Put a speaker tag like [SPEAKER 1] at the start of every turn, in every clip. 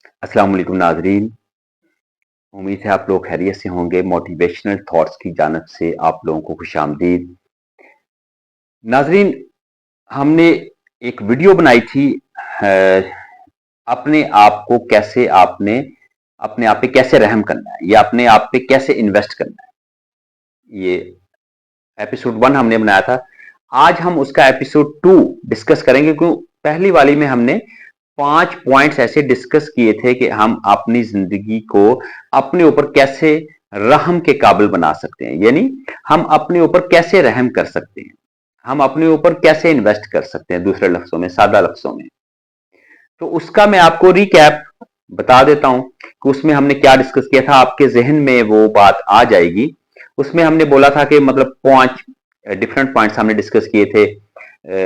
[SPEAKER 1] अस्सलाम वालेकुम नाजरीन। उम्मीद है आप लोग खैरियत से होंगे। मोटिवेशनल थॉट्स की जानिब से आप लोगों को खुशामदीद। नाजरीन, हमने एक वीडियो बनाई थी। अपने आप को कैसे आपने अपने आप पे कैसे रहम करना है या अपने आप पे कैसे इन्वेस्ट करना है। ये एपिसोड 1 हमने बनाया था। आज हम उसका एपिसोड 2 डिस्कस करेंगे। क्यों, पहली वाली में हमने 5 पॉइंट्स ऐसे डिस्कस किए थे कि हम अपनी जिंदगी को अपने ऊपर कैसे रहम के काबिल बना सकते हैं, यानी हम अपने ऊपर कैसे रहम कर सकते हैं, हम अपने ऊपर कैसे इन्वेस्ट कर सकते हैं, दूसरे लफ्जों में, सादा लफ्जों में। तो उसका मैं आपको रिकैप बता देता हूं कि उसमें हमने क्या डिस्कस किया था। आपके जहन में वो बात आ जाएगी। उसमें हमने बोला था कि मतलब 5 डिफरेंट पॉइंट्स हमने डिस्कस किए थे।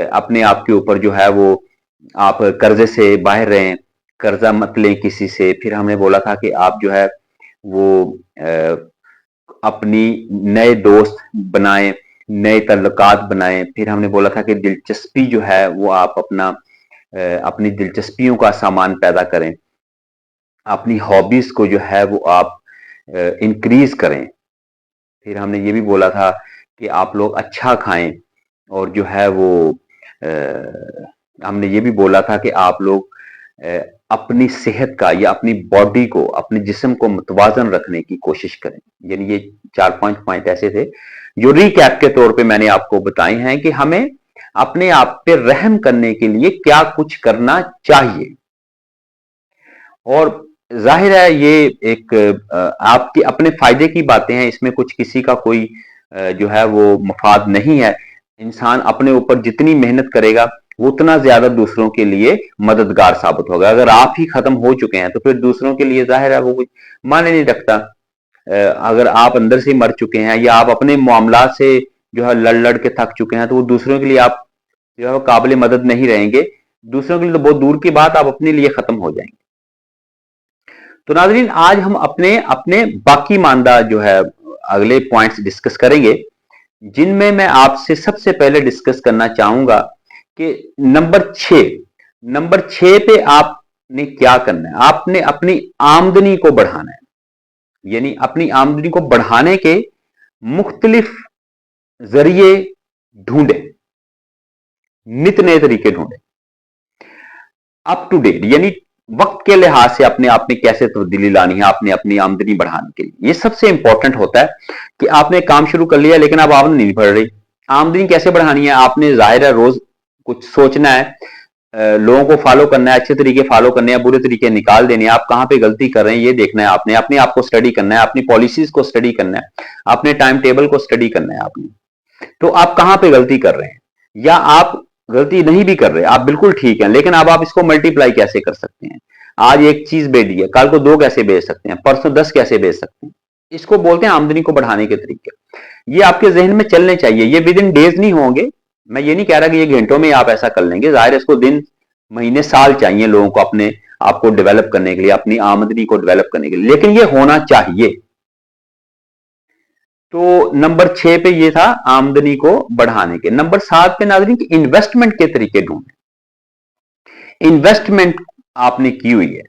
[SPEAKER 1] अपने आप के ऊपर जो है वो आप कर्जे से बाहर रहें, कर्जा मत लें किसी से। फिर हमने बोला था कि आप जो है वो अपनी नए दोस्त बनाएं, नए तल्लुकात बनाएं। फिर हमने बोला था कि दिलचस्पी जो है वो आप अपनी दिलचस्पियों का सामान पैदा करें, अपनी हॉबीज को जो है वो आप इंक्रीज करें। फिर हमने ये भी बोला था कि आप लोग अच्छा खाएं और जो है वो हमने ये भी बोला था कि आप लोग अपनी सेहत का या अपनी बॉडी को, अपने जिस्म को मुतवाजन रखने की कोशिश करें। यानी ये 4-5 पॉइंट ऐसे थे जो रिकैप के तौर पे मैंने आपको बताए हैं कि हमें अपने आप पे रहम करने के लिए क्या कुछ करना चाहिए। और जाहिर है ये एक आपके अपने फायदे की बातें हैं, इसमें कुछ किसी का कोई जो है वो मफाद नहीं है। इंसान अपने ऊपर जितनी मेहनत करेगा वो उतना ज्यादा दूसरों के लिए मददगार साबित होगा। अगर आप ही खत्म हो चुके हैं तो फिर दूसरों के लिए जाहिर है वो कुछ मायने नहीं रखता। अगर आप अंदर से मर चुके हैं या आप अपने मामला से जो है लड़ लड़ के थक चुके हैं तो वो दूसरों के लिए आप जो है काबिल मदद नहीं रहेंगे। दूसरों के लिए तो बहुत दूर की बात, आप अपने लिए खत्म हो जाएंगे। तो नाजरीन, आज हम अपने अपने बाकी मानदा जो है अगले पॉइंट्स डिस्कस करेंगे, जिनमें मैं आपसे सबसे पहले डिस्कस करना चाहूंगा कि नंबर 6 पे आपने क्या करना है। आपने अपनी आमदनी को बढ़ाना है, यानी अपनी आमदनी को बढ़ाने के मुख्तलिफ जरिए ढूंढे, नित नए तरीके ढूंढे। अप टू डेट यानी वक्त के लिहाज से अपने आप में कैसे तब्दीली लानी है आपने अपनी आमदनी बढ़ाने के लिए। ये सबसे इंपॉर्टेंट होता है कि आपने काम शुरू कर लिया लेकिन अब आमदनी नहीं बढ़ रही। आमदनी कैसे बढ़ानी है, आपने जाहिर है रोज कुछ सोचना है, लोगों को फॉलो करना है, अच्छे तरीके फॉलो करने हैं, बुरे तरीके निकाल देने हैं। आप कहां पे गलती कर रहे हैं ये देखना है आपने, अपने आप को स्टडी करना है, अपनी पॉलिसीज को स्टडी करना है, अपने टाइम टेबल को स्टडी करना है आपने। तो आप कहां पे गलती कर रहे हैं, या आप गलती नहीं भी कर रहे, आप बिल्कुल ठीक हैं, लेकिन अब आप इसको मल्टीप्लाई कैसे कर सकते हैं। आज एक चीज बेच दी है, कल को 2 कैसे बेच सकते हैं, परसों 10 कैसे बेच सकते हैं। इसको बोलते हैं आमदनी को बढ़ाने के तरीके। ये आपके जहन में चलने चाहिए। ये विद इन डेज नहीं होंगे, मैं ये नहीं कह रहा कि ये घंटों में आप ऐसा कर लेंगे। जाहिर है इसको दिन, महीने, साल चाहिए लोगों को अपने आपको डेवलप करने के लिए, अपनी आमदनी को डेवलप करने के लिए, लेकिन ये होना चाहिए। तो नंबर 6 पे ये था आमदनी को बढ़ाने के। नंबर 7 पे नाज़रीन की इन्वेस्टमेंट के तरीके ढूंढे। इन्वेस्टमेंट आपने की हुई है,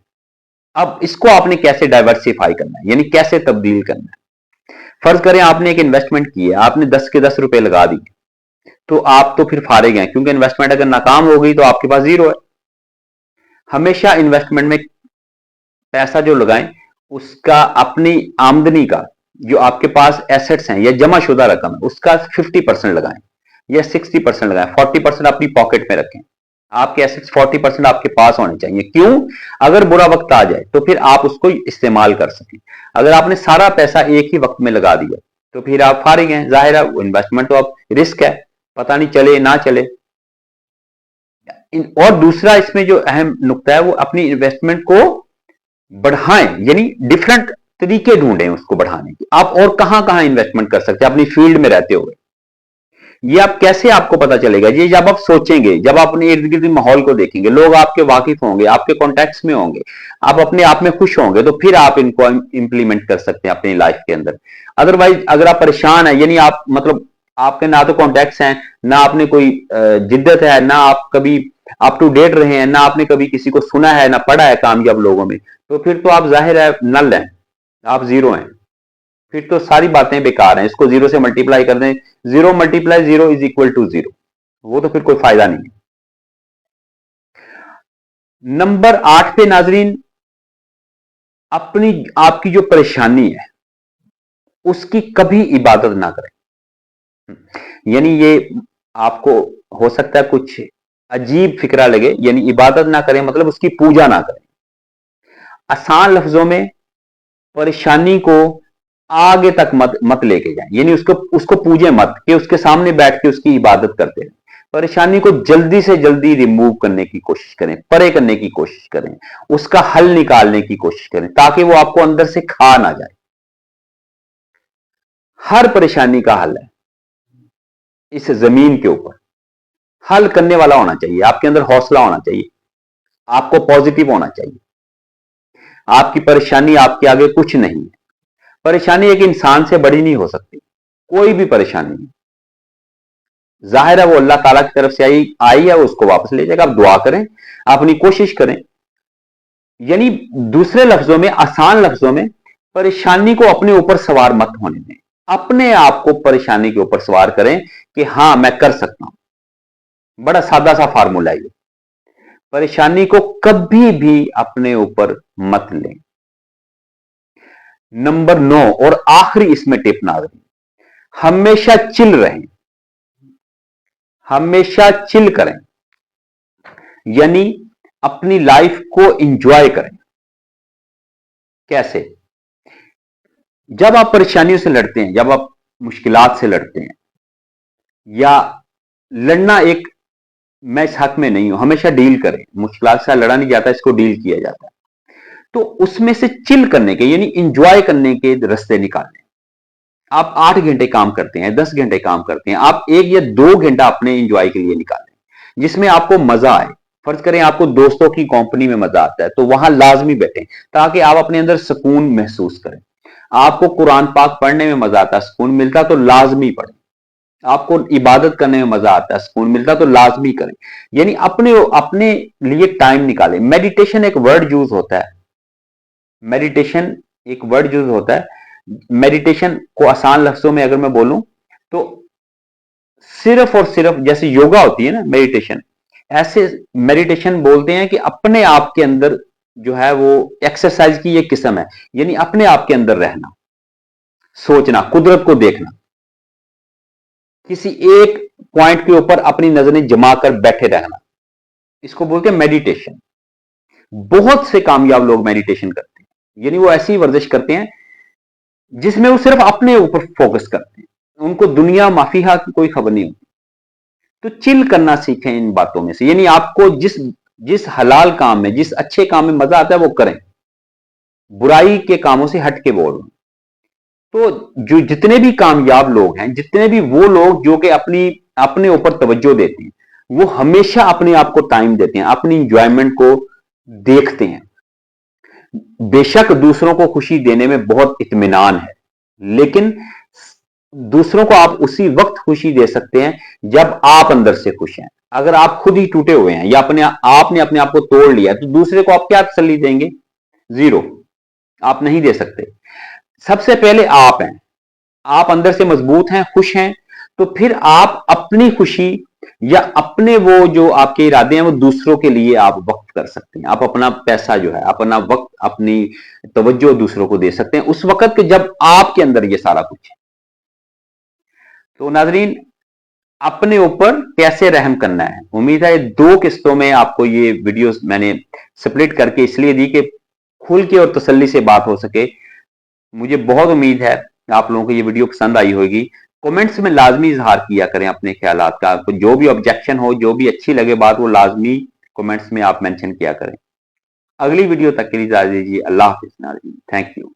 [SPEAKER 1] अब इसको आपने कैसे डाइवर्सिफाई करना है, यानी कैसे तब्दील करना है। फर्ज करें आपने एक इन्वेस्टमेंट की है, आपने 10 के 10 रुपए लगा दिए, तो आप तो फिर फारिग हैं, क्योंकि इन्वेस्टमेंट अगर नाकाम हो गई तो आपके पास जीरो है। हमेशा इन्वेस्टमेंट में पैसा जो लगाएं उसका अपनी आमदनी का, जो आपके पास एसेट्स हैं या जमाशुदा रकम है, उसका 50% लगाएं या 60% लगाएं, 40% अपनी पॉकेट में रखें। आपके एसेट्स 40% आपके पास होने चाहिए। क्यों? अगर बुरा वक्त आ जाए तो फिर आप उसको इस्तेमाल कर सकें। अगर आपने सारा पैसा एक ही वक्त में लगा दिया तो फिर आप फारिग हैं। जाहिर है इन्वेस्टमेंट तो अब रिस्क है, पता नहीं चले ना चले। और दूसरा इसमें जो अहम नुकता है वो अपनी इन्वेस्टमेंट को बढ़ाएं, यानी डिफरेंट तरीके ढूंढें उसको बढ़ाने के। आप और कहां कहां इन्वेस्टमेंट कर सकते हैं अपनी फील्ड में रहते हुए। ये आप कैसे, आपको पता चलेगा ये जब आप सोचेंगे, जब आप अपने इर्द गिर्द माहौल को देखेंगे, लोग आपके वाकिफ होंगे, आपके कॉन्टैक्ट्स में होंगे, आप अपने आप में खुश होंगे, तो फिर आप इनको इंप्लीमेंट कर सकते हैं अपनी लाइफ के अंदर। अदरवाइज अगर आप परेशान है, यानी आप मतलब आपके ना तो कॉन्टैक्ट्स हैं, ना आपने कोई जिद्दत है, ना आप कभी अप टू डेट रहे हैं, ना आपने कभी किसी को सुना है, ना पढ़ा है कामयाब लोगों में, तो फिर तो आप जाहिर है नल हैं, आप जीरो हैं। फिर तो सारी बातें बेकार हैं। इसको जीरो से मल्टीप्लाई कर दें, zero multiply zero is equal to zero, वो तो फिर कोई फायदा नहीं है। नंबर 8 पे नाजरीन, अपनी आपकी जो परेशानी है उसकी कभी इबादत ना करें। यानी ये आपको हो सकता है कुछ अजीब फिक्रा लगे, यानी इबादत ना करें मतलब उसकी पूजा ना करें। आसान लफ्जों में परेशानी को आगे तक मत लेके जाएं, यानी उसको उसको पूजे मत कि उसके सामने बैठ के उसकी इबादत करते रहें। परेशानी को जल्दी से जल्दी रिमूव करने की कोशिश करें, परे करने की कोशिश करें, उसका हल निकालने की कोशिश करें ताकि वो आपको अंदर से खा ना जाए। हर परेशानी का हल है इस जमीन के ऊपर। हल करने वाला होना चाहिए, आपके अंदर हौसला होना चाहिए, आपको पॉजिटिव होना चाहिए। आपकी परेशानी आपके आगे कुछ नहीं है। परेशानी एक इंसान से बड़ी नहीं हो सकती, कोई भी परेशानी नहीं। जाहिर है वो अल्लाह ताला की तरफ से आई है, उसको वापस ले जाएगा। आप दुआ करें, अपनी कोशिश करें। यानी दूसरे लफ्जों में, आसान लफ्जों में, परेशानी को अपने ऊपर सवार मत होने दें। अपने आप को परेशानी के ऊपर सवार करें कि हां मैं कर सकता हूं। बड़ा सादा सा फार्मूला है। परेशानी को कभी भी अपने ऊपर मत लें। नंबर 9 और आखिरी इसमें टिप नाज़रीन, हमेशा चिल रहें, हमेशा चिल करें, यानी अपनी लाइफ को इंजॉय करें। कैसे? जब आप परेशानियों से लड़ते हैं, जब आप मुश्किलात से लड़ते हैं, या लड़ना एक, मैं इस हक में नहीं हूं, हमेशा डील करें। मुश्किलात से लड़ा नहीं जाता, इसको डील किया जाता है। तो उसमें से चिल करने के, यानी इंजॉय करने के रास्ते निकालें। आप 8 घंटे काम करते हैं, 10 घंटे काम करते हैं, आप 1 या 2 घंटा अपने इंजॉय के लिए निकालें जिसमें आपको मजा आए। फर्ज करें आपको दोस्तों की कंपनी में मजा आता है, तो वहां लाजमी बैठें ताकि आप अपने अंदर सुकून महसूस करें। आपको कुरान पाक पढ़ने में मजा आता है, सुकून मिलता, तो लाजमी पढ़ें। आपको इबादत करने में मजा आता है, सुकून मिलता, तो लाजमी करें। यानी अपने अपने लिए टाइम निकालें। मेडिटेशन एक वर्ड यूज होता है, मेडिटेशन एक वर्ड यूज होता है। मेडिटेशन को आसान लफ्जों में अगर मैं बोलूं तो सिर्फ और सिर्फ जैसे योगा होती है ना, मेडिटेशन, ऐसे मेडिटेशन बोलते हैं कि अपने आप के अंदर जो है वो एक्सरसाइज की एक किस्म है। यानी अपने आप के अंदर रहना, सोचना, कुदरत को देखना, किसी एक पॉइंट के ऊपर अपनी नजरें जमा कर बैठे रहना, इसको बोलते हैं मेडिटेशन। बहुत से कामयाब लोग मेडिटेशन करते हैं, यानी वो ऐसी वर्जिश करते हैं जिसमें वो सिर्फ अपने ऊपर फोकस करते हैं, उनको दुनिया माफिया की कोई खबर नहीं होती। तो चिल करना सीखें इन बातों में से, यानी आपको जिस जिस हलाल काम में, जिस अच्छे काम में मजा आता है वो करें, बुराई के कामों से हट के बोल। तो जो जितने भी कामयाब लोग हैं, जितने भी वो लोग जो कि अपने ऊपर तवज्जो देते हैं, वो हमेशा अपने आप को टाइम देते हैं, अपनी इंजॉयमेंट को देखते हैं। बेशक दूसरों को खुशी देने में बहुत इत्मीनान है, लेकिन दूसरों को आप उसी वक्त खुशी दे सकते हैं जब आप अंदर से खुश हैं। अगर आप खुद ही टूटे हुए हैं या आपने अपने आप को तोड़ लिया है, तो दूसरे को आप क्या तसल्ली देंगे? जीरो, आप नहीं दे सकते। सबसे पहले आप हैं, आप अंदर से मजबूत हैं, खुश हैं, तो फिर आप अपनी खुशी या अपने वो जो आपके इरादे हैं वो दूसरों के लिए आप वक्त कर सकते हैं। आप अपना पैसा जो है, अपना वक्त, अपनी तवज्जो दूसरों को दे सकते हैं उस वक्त के जब आपके अंदर ये सारा कुछ है। तो नाजरीन, अपने ऊपर कैसे रहम करना है, उम्मीद है 2 किस्तों में आपको ये वीडियोस मैंने स्प्लिट करके इसलिए दी कि खुल के और तसल्ली से बात हो सके। मुझे बहुत उम्मीद है आप लोगों को ये वीडियो पसंद आई होगी। कमेंट्स में लाजमी इजहार किया करें अपने ख्यालात का, जो भी ऑब्जेक्शन हो, जो भी अच्छी लगे बात, वो लाजमी कमेंट्स में आप मेंशन किया करें। अगली वीडियो तक के लिए इजाजत दीजिए। अल्लाह हाफिज नाज़रीन, थैंक यू।